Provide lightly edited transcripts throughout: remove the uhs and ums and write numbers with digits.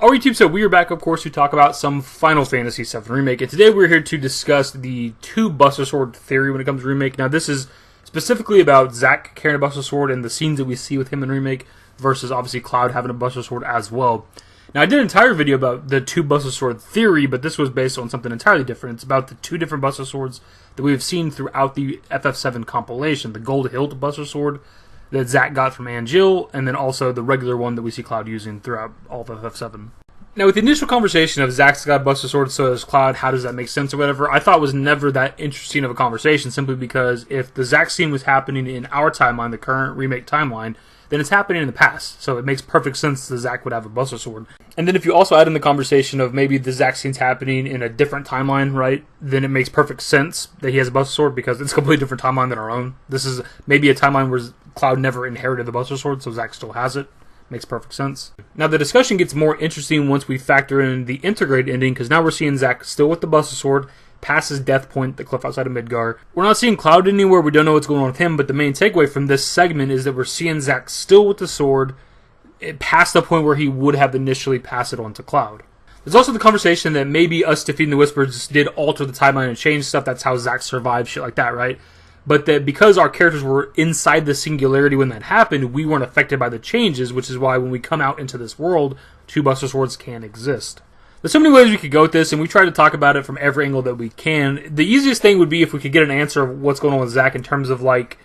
Our YouTube, so we are back, of course, to talk about some Final Fantasy VII Remake, and today we're here to discuss the two Buster Sword theory when it comes to Remake. Now, this is specifically about Zack carrying a Buster Sword and the scenes that we see with him in Remake, versus obviously Cloud having a Buster Sword as well. Now, I did an entire video about the two Buster Sword theory, but this was based on something entirely different. It's about the two different Buster Swords that we've seen throughout the FF7 compilation, the Gold Hilt Buster Sword that Zack got from Jill, and then also the regular one that we see Cloud using throughout all of FF7. Now, with the initial conversation of Zack's got a Buster Sword, so does Cloud, how does that make sense or whatever, I thought was never that interesting of a conversation, simply because if the Zack scene was happening in our timeline, the current Remake timeline, then it's happening in the past, so it makes perfect sense that Zack would have a Buster Sword. And then if you also add in the conversation of maybe the Zack scene's happening in a different timeline, right, then it makes perfect sense that he has a Buster Sword, because it's a completely different timeline than our own. This is maybe a timeline where Cloud never inherited the Buster Sword, so Zack still has it. Makes perfect sense. Now, the discussion gets more interesting once we factor in the integrated ending, because now we're seeing Zack still with the Buster Sword, past his death point, the cliff outside of Midgar. We're not seeing Cloud anywhere, we don't know what's going on with him, but the main takeaway from this segment is that we're seeing Zack still with the sword, past the point where he would have initially passed it on to Cloud. There's also the conversation that maybe us defeating the Whispers did alter the timeline and change stuff, that's how Zack survived, shit like that, right? But that because our characters were inside the singularity when that happened, we weren't affected by the changes, which is why when we come out into this world, two Buster Swords can exist. There's so many ways we could go with this, and we try to talk about it from every angle that we can. The easiest thing would be if we could get an answer of what's going on with Zack in terms of, like,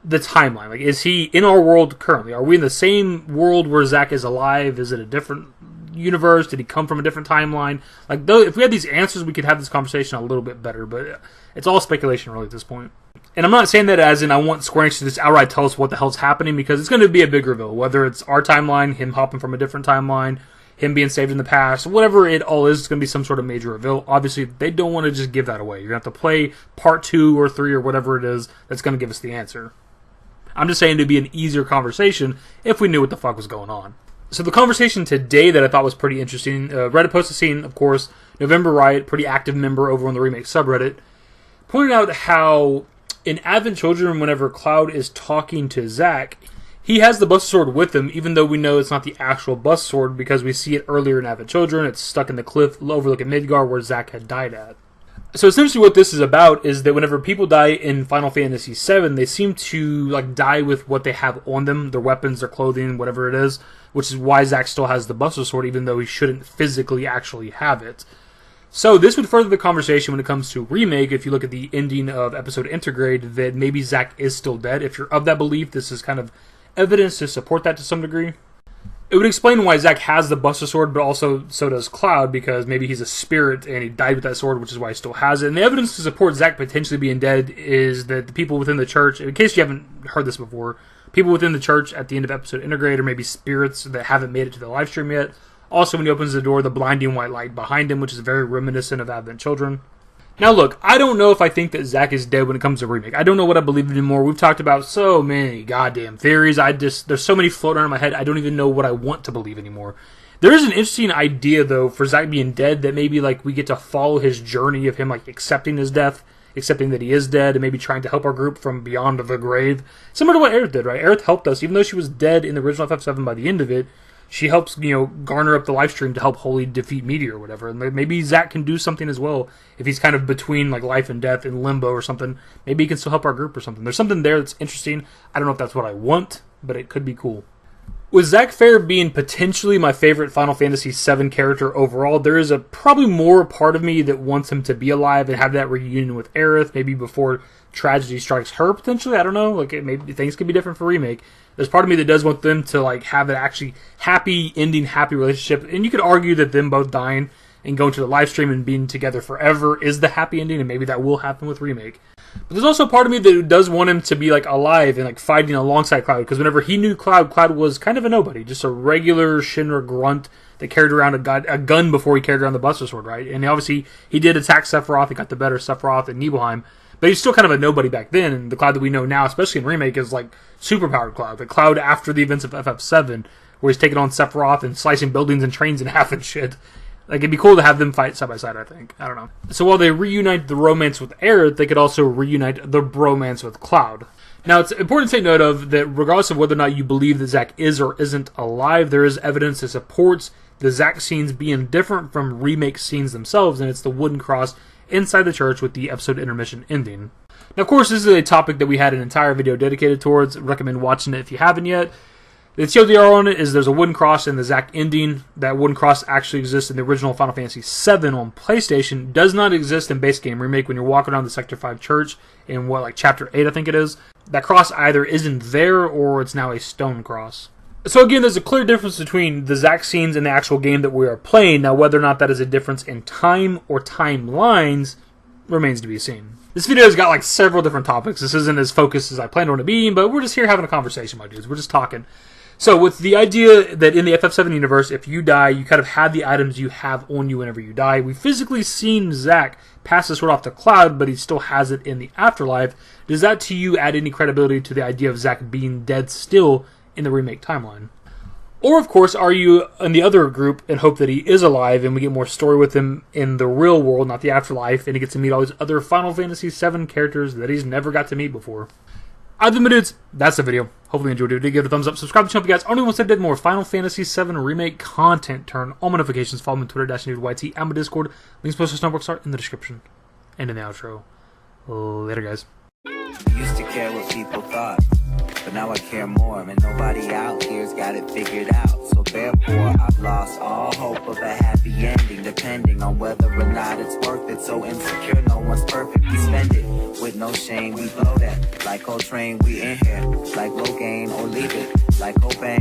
the timeline. Like, is he in our world currently? Are we in the same world where Zack is alive? Is it a different universe? Did he come from a different timeline? Like, if we had these answers, we could have this conversation a little bit better, but it's all speculation really at this point. And I'm not saying that as in I want Square Enix to just outright tell us what the hell's happening, because it's going to be a big reveal. Whether it's our timeline, him hopping from a different timeline, him being saved in the past, whatever it all is, it's going to be some sort of major reveal. Obviously, they don't want to just give that away. You're going to have to play part 2 or 3 or whatever it is that's going to give us the answer. I'm just saying it'd be an easier conversation if we knew what the fuck was going on. So the conversation today that I thought was pretty interesting, Reddit posted scene, of course, November Riot, pretty active member over on the Remake subreddit, pointed out how in Advent Children, whenever Cloud is talking to Zack, he has the Buster Sword with him, even though we know it's not the actual Buster Sword, because we see it earlier in Advent Children. It's stuck in the cliff overlooking Midgar where Zack had died at. So essentially what this is about is that whenever people die in Final Fantasy VII, they seem to like die with what they have on them, their weapons, their clothing, whatever it is, which is why Zack still has the Buster Sword, even though he shouldn't physically actually have it. So this would further the conversation when it comes to Remake, if you look at the ending of episode Integrate, that maybe Zack is still dead. If you're of that belief, this is kind of evidence to support that to some degree. It would explain why Zack has the Buster Sword, but also so does Cloud, because maybe he's a spirit and he died with that sword, which is why he still has it. And the evidence to support Zack potentially being dead is that the people within the church, in case you haven't heard this before, people within the church at the end of episode Integrate, or maybe spirits that haven't made it to the live stream yet. Also, when he opens the door, the blinding white light behind him, which is very reminiscent of Advent Children. Now look, I don't know if I think that Zack is dead when it comes to Remake. I don't know what I believe anymore. We've talked about so many goddamn theories. There's so many floating around in my head, I don't even know what I want to believe anymore. There is an interesting idea, though, for Zack being dead, that maybe like we get to follow his journey of him like accepting his death, accepting that he is dead, and maybe trying to help our group from beyond the grave. Similar to what Aerith did, right? Aerith helped us, even though she was dead in the original FF7 by the end of it. She helps, garner up the live stream to help Holy defeat Meteor or whatever. And maybe Zack can do something as well. If he's kind of between like life and death in limbo or something, maybe he can still help our group or something. There's something there that's interesting. I don't know if that's what I want, but it could be cool. With Zack Fair being potentially my favorite Final Fantasy VII character overall, there is probably more part of me that wants him to be alive and have that reunion with Aerith, maybe before tragedy strikes her, potentially. I don't know. Like, maybe things could be different for Remake. There's part of me that does want them to like have an actually happy ending, happy relationship. And you could argue that them both dying and going to the live stream and being together forever is the happy ending, and maybe that will happen with Remake. But there's also part of me that does want him to be like alive and like fighting alongside Cloud, because whenever he knew Cloud, Cloud was kind of a nobody, just a regular Shinra grunt that carried around a gun before he carried around the Buster Sword, right? And obviously he did attack Sephiroth, he got the better Sephiroth and Nibelheim, but he's still kind of a nobody back then. And the Cloud that we know now, especially in Remake, is like superpowered Cloud. The Cloud after the events of FF7, where he's taking on Sephiroth and slicing buildings and trains in half and shit. Like, it'd be cool to have them fight side by side, I think. I don't know. So while they reunite the romance with Aerith, they could also reunite the bromance with Cloud. Now, it's important to take note of that regardless of whether or not you believe that Zack is or isn't alive, there is evidence that supports the Zack scenes being different from remake scenes themselves, and it's the wooden cross inside the church with the episode intermission ending. Now, of course, this is a topic that we had an entire video dedicated towards. I recommend watching it if you haven't yet. The TLDR on it is there's a wooden cross in the Zack ending. That wooden cross actually exists in the original Final Fantasy VII on PlayStation. Does not exist in base game remake when you're walking around the Sector 5 church in Chapter 8, I think it is. That cross either isn't there or it's now a stone cross. So again, there's a clear difference between the Zack scenes and the actual game that we are playing. Now, whether or not that is a difference in time or timelines remains to be seen. This video has got several different topics. This isn't as focused as I planned on it being, but we're just here having a conversation, my dudes. We're just talking. So with the idea that in the FF7 universe, if you die, you kind of have the items you have on you whenever you die. We've physically seen Zack pass the sword off to Cloud, but he still has it in the afterlife. Does that to you add any credibility to the idea of Zack being dead still in the remake timeline? Or, of course, are you in the other group and hope that he is alive and we get more story with him in the real world, not the afterlife, and he gets to meet all these other Final Fantasy VII characters that he's never got to meet before? Either way, dudes, that's the video. Hopefully you enjoyed it. Give it a thumbs up. Subscribe to the channel if you guys only want to see more Final Fantasy VII Remake content. Turn on notifications. Follow me on Twitter, dashingdavidYT, and my Discord. Links to post Snowbox are in the description and in the outro. Later, guys. Used to care what people thought, but now I care more, and nobody out here's got it figured out. So therefore, I've lost all hope of a happy ending, depending on whether or not it's worth it. So insecure, no one's perfect. We spend it with no shame. We blow that like Coltrane. We in here like Rogaine or leave it like Cobain.